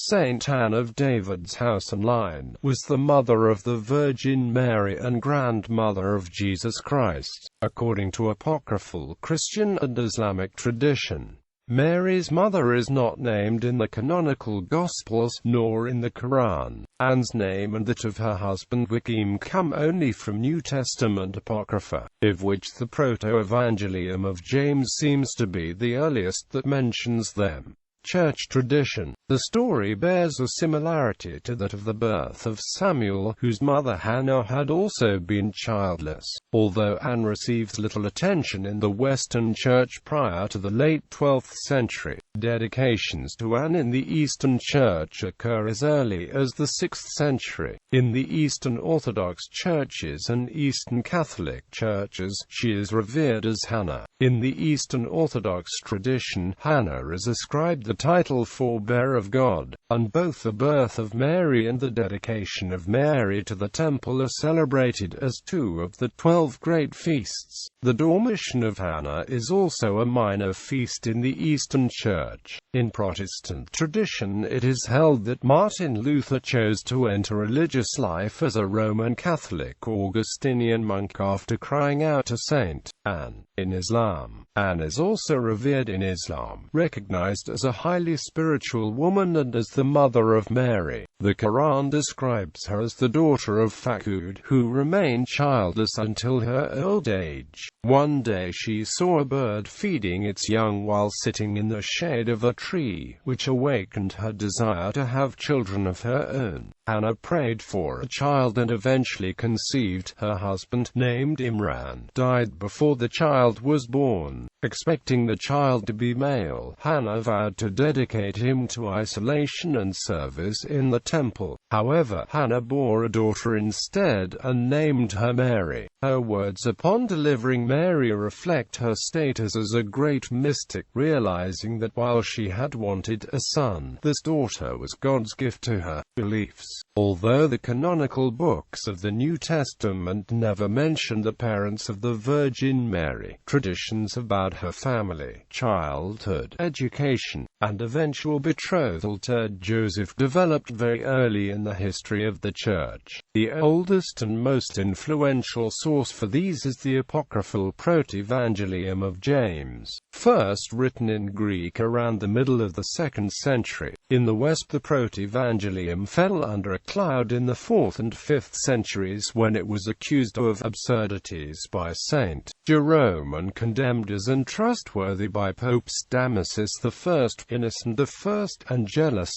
Saint Anne of David's house and line, was the mother of the Virgin Mary and grandmother of Jesus Christ, according to apocryphal Christian and Islamic tradition. Mary's mother is not named in the canonical Gospels, nor in the Qur'an. Anne's name and that of her husband Joachim come only from New Testament apocrypha, of which the Protoevangelium of James seems to be the earliest that mentions them. Church tradition. The story bears a similarity to that of the birth of Samuel, whose mother Hannah had also been childless, although Anne receives little attention in the Western Church prior to the late 12th century. Dedications to Anne in the Eastern Church occur as early as the 6th century. In the Eastern Orthodox churches and Eastern Catholic churches, she is revered as Hannah. In the Eastern Orthodox tradition, Hannah is ascribed the title forebearer of God, and both the birth of Mary and the dedication of Mary to the temple are celebrated as two of the 12 great feasts. The Dormition of Hannah is also a minor feast in the Eastern Church. In Protestant tradition, it is held that Martin Luther chose to enter religious life as a Roman Catholic Augustinian monk after crying out to Saint Anne. In Islam, Anne is also revered in Islam, recognized as a highly spiritual woman and as the mother of Mary. The Quran describes her as the daughter of Fakud, who remained childless until her old age. One day she saw a bird feeding its young while sitting in the shade of a tree, which awakened her desire to have children of her own. Hannah prayed for a child and eventually conceived. Her husband, named Imran, died before the child was born. Expecting the child to be male, Hannah vowed to dedicate him to isolation and service in the temple. However, Hannah bore a daughter instead, and named her Mary. Her words upon delivering Mary reflect her status as a great mystic, realizing that while she had wanted a son, this daughter was God's gift to her. Beliefs. Although the canonical books of the New Testament never mention the parents of the Virgin Mary, traditions about her family, childhood, education, and eventual betrothal to Joseph developed very early in the history of the Church. The oldest and most influential source for these is the apocryphal Protoevangelium of James, first written in Greek around the middle of the 2nd century. In the West, the Protoevangelium fell under a cloud in the 4th and 5th centuries when it was accused of absurdities by Saint Jerome and condemned as untrustworthy by Popes Damasus I, Innocent I, and Angelos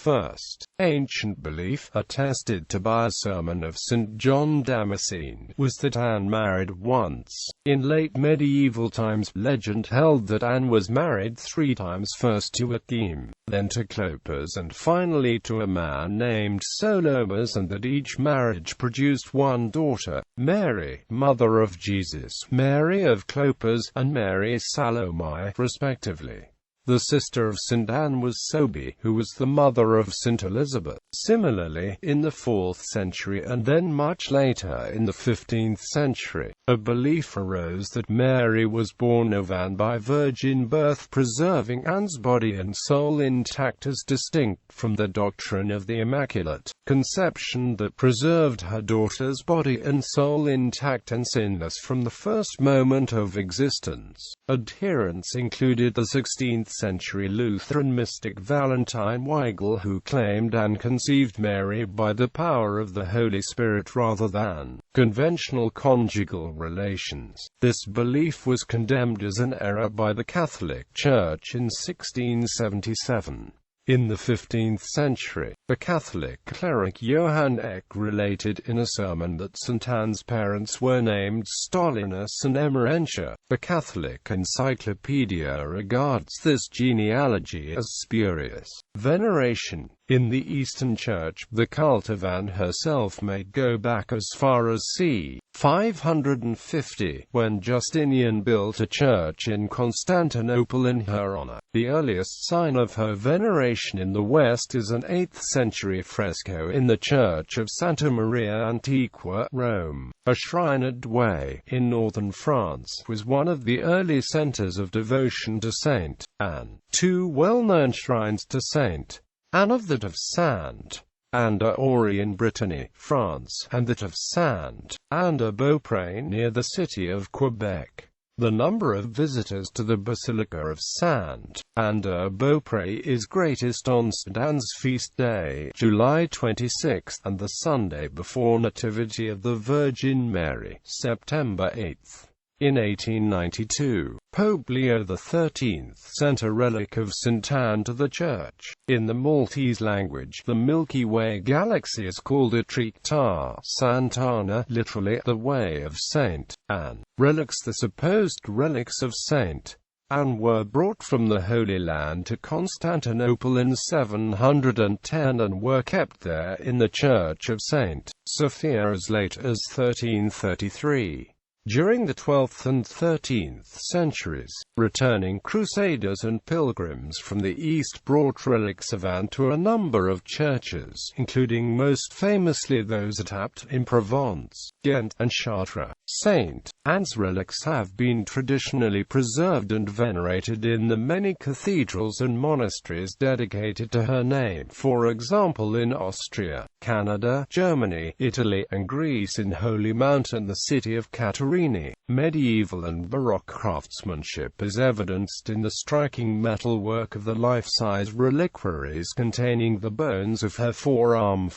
I. Ancient belief, attested to by a sermon of St. John Damascene, was that Anne married once. In late medieval times, legend held that Anne was married 3 times, first to Joachim, then to Clopas, and finally to a man named Solomas, and that each marriage produced one daughter, Mary, mother of Jesus, Mary of Clopas, and Mary Salome, respectively. The sister of St. Anne was Sophie, who was the mother of St. Elizabeth. Similarly, in the 4th century and then much later in the 15th century, a belief arose that Mary was born of Anne by virgin birth, preserving Anne's body and soul intact as distinct from the doctrine of the Immaculate Conception that preserved her daughter's body and soul intact and sinless from the first moment of existence. Adherents included the 16th century Lutheran mystic Valentine Weigel, who claimed Anne conceived Mary by the power of the Holy Spirit rather than conventional conjugal relations. This belief was condemned as an error by the Catholic Church in 1677. In the 15th century, the Catholic cleric Johann Eck related in a sermon that St. Anne's parents were named Stolinus and Emerentia. The Catholic Encyclopedia regards this genealogy as spurious. Veneration. In the Eastern Church, the cult of Anne herself may go back as far as c. 550, when Justinian built a church in Constantinople in her honor. The earliest sign of her veneration in the West is an 8th century fresco in the Church of Santa Maria Antiqua, Rome. A shrine at Douai, in northern France, was one of the early centers of devotion to Saint Anne. 2 well-known shrines to Saint and of that of Saint-Anne-d'Auray in Brittany, France, and that of Saint-Anne-de-Beaupré near the city of Quebec. The number of visitors to the Basilica of Saint-Anne-de-Beaupré is greatest on St. Anne's feast day, July 26, and the Sunday before Nativity of the Virgin Mary, September 8. In 1892, Pope Leo XIII sent a relic of St. Anne to the Church. In the Maltese language, the Milky Way galaxy is called Attribution Sant'Anna, literally, the Way of Saint Anne. Relics. The supposed relics of Saint Anne were brought from the Holy Land to Constantinople in 710 and were kept there in the Church of St. Sophia as late as 1333. During the 12th and 13th centuries, returning crusaders and pilgrims from the East brought relics of Anne to a number of churches, including most famously those at Apt in Provence, Ghent, and Chartres. Saint Anne's relics have been traditionally preserved and venerated in the many cathedrals and monasteries dedicated to her name, for example in Austria, Canada, Germany, Italy, and Greece. In Holy Mountain, the city of Caterini. Medieval and Baroque craftsmanship is evidenced in the striking metalwork of the life-size reliquaries containing the bones of her forearm.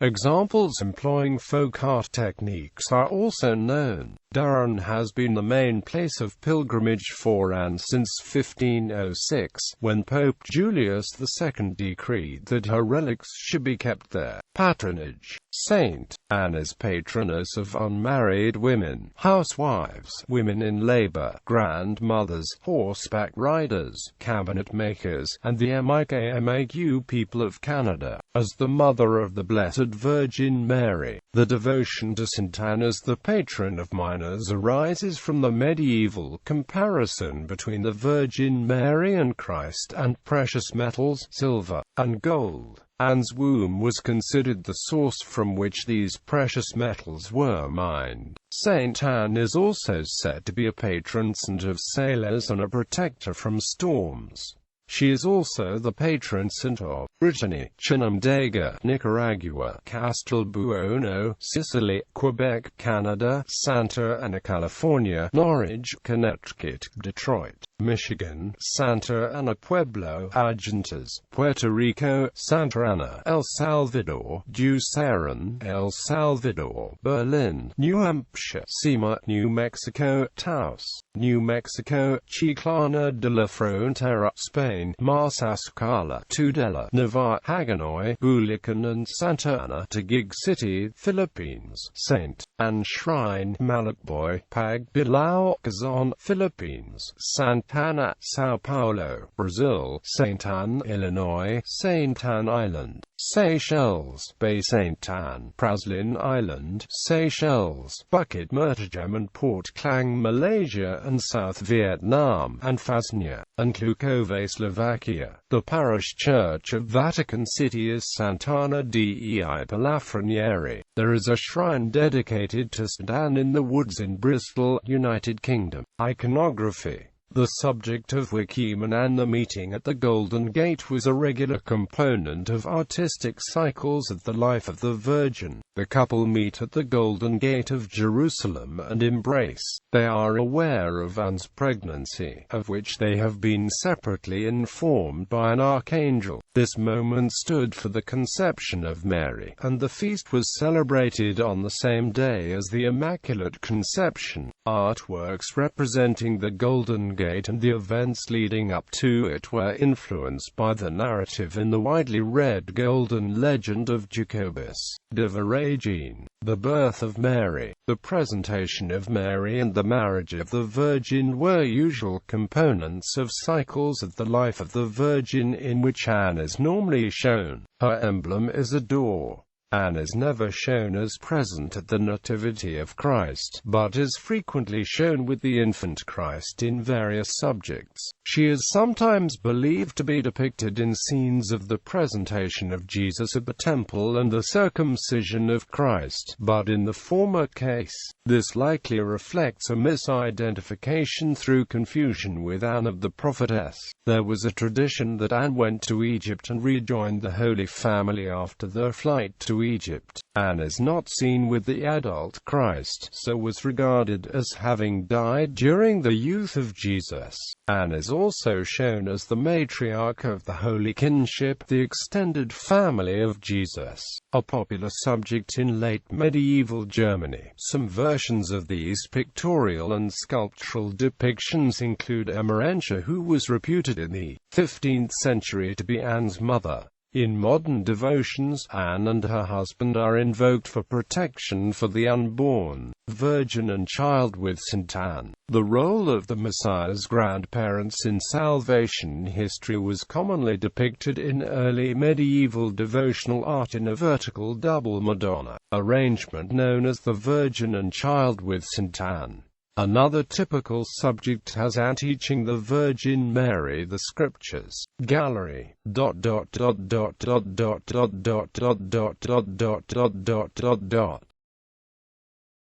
Examples employing folk art techniques are also known. Durham has been the main place of pilgrimage for Anne since 1506, when Pope Julius II decreed that her relics should be kept there. Patronage. Saint Anne is patroness of unmarried women, housewives, women in labor, grandmothers, horseback riders, cabinet makers, and the Mi'kmaq people of Canada. As the mother of the Blessed Virgin Mary, the devotion to St. Anne as the patron of miners arises from the medieval comparison between the Virgin Mary and Christ and precious metals, silver, and gold. Anne's womb was considered the source from which these precious metals were mined. Saint Anne is also said to be a patron saint of sailors and a protector from storms. She is also the patron saint of Brittany, Chinamdega, Nicaragua, Castelbuono, Sicily, Quebec, Canada, Santa Ana, California, Norwich, Connecticut, Detroit, Michigan, Santa Ana, Pueblo, Argentas, Puerto Rico, Santa Ana, El Salvador, Duceron, El Salvador, Berlin, New Hampshire, Sema, New Mexico, Taos, New Mexico, Chiclana de la Frontera, Spain, Marsascala, Tudela, Navarre, Hagonoy, Bulacan and Santa Ana, Taguig City, Philippines, St. Anne Shrine, Malakboy, Pagbilao, Quezon, Philippines, Santa Ana, Sao Paulo, Brazil, St. Anne, Illinois, St. Anne Island, Seychelles, Bay St. Anne, Praslin Island, Seychelles, Bukit Mertajam and Port Klang, Malaysia and South Vietnam, and Fasnia, and Klukove, Slovakia. The parish church of Vatican City is Sant'Anna dei Palafrenieri. There is a shrine dedicated to St. Anne in the Woods in Bristol, United Kingdom. Iconography. The subject of Joachim and Anne. The meeting at the Golden Gate was a regular component of artistic cycles of the life of the Virgin. The couple meet at the Golden Gate of Jerusalem and embrace. They are aware of Anne's pregnancy, of which they have been separately informed by an archangel. This moment stood for the conception of Mary, and the feast was celebrated on the same day as the Immaculate Conception. Artworks representing the Golden Gate and the events leading up to it were influenced by the narrative in the widely read Golden Legend of Jacobus de Voragine. The birth of Mary, the presentation of Mary and the marriage of the Virgin were usual components of cycles of the life of the Virgin in which Anne is normally shown. Her emblem is a door. Anne is never shown as present at the Nativity of Christ, but is frequently shown with the infant Christ in various subjects. She is sometimes believed to be depicted in scenes of the presentation of Jesus at the temple and the circumcision of Christ, but in the former case, this likely reflects a misidentification through confusion with Anne of the prophetess. There was a tradition that Anne went to Egypt and rejoined the Holy Family after their flight to Egypt. Anne is not seen with the adult Christ, so was regarded as having died during the youth of Jesus. Anne is also shown as the matriarch of the Holy Kinship, the extended family of Jesus, a popular subject in late medieval Germany. Some versions of these pictorial and sculptural depictions include Emerentia, who was reputed in the 15th century to be Anne's mother. In modern devotions, Anne and her husband are invoked for protection for the unborn Virgin and child with St. Anne. The role of the Messiah's grandparents in salvation history was commonly depicted in early medieval devotional art in a vertical double Madonna arrangement known as the Virgin and child with St. Anne. Another typical subject has Anne teaching the Virgin Mary the Scriptures. Gallery.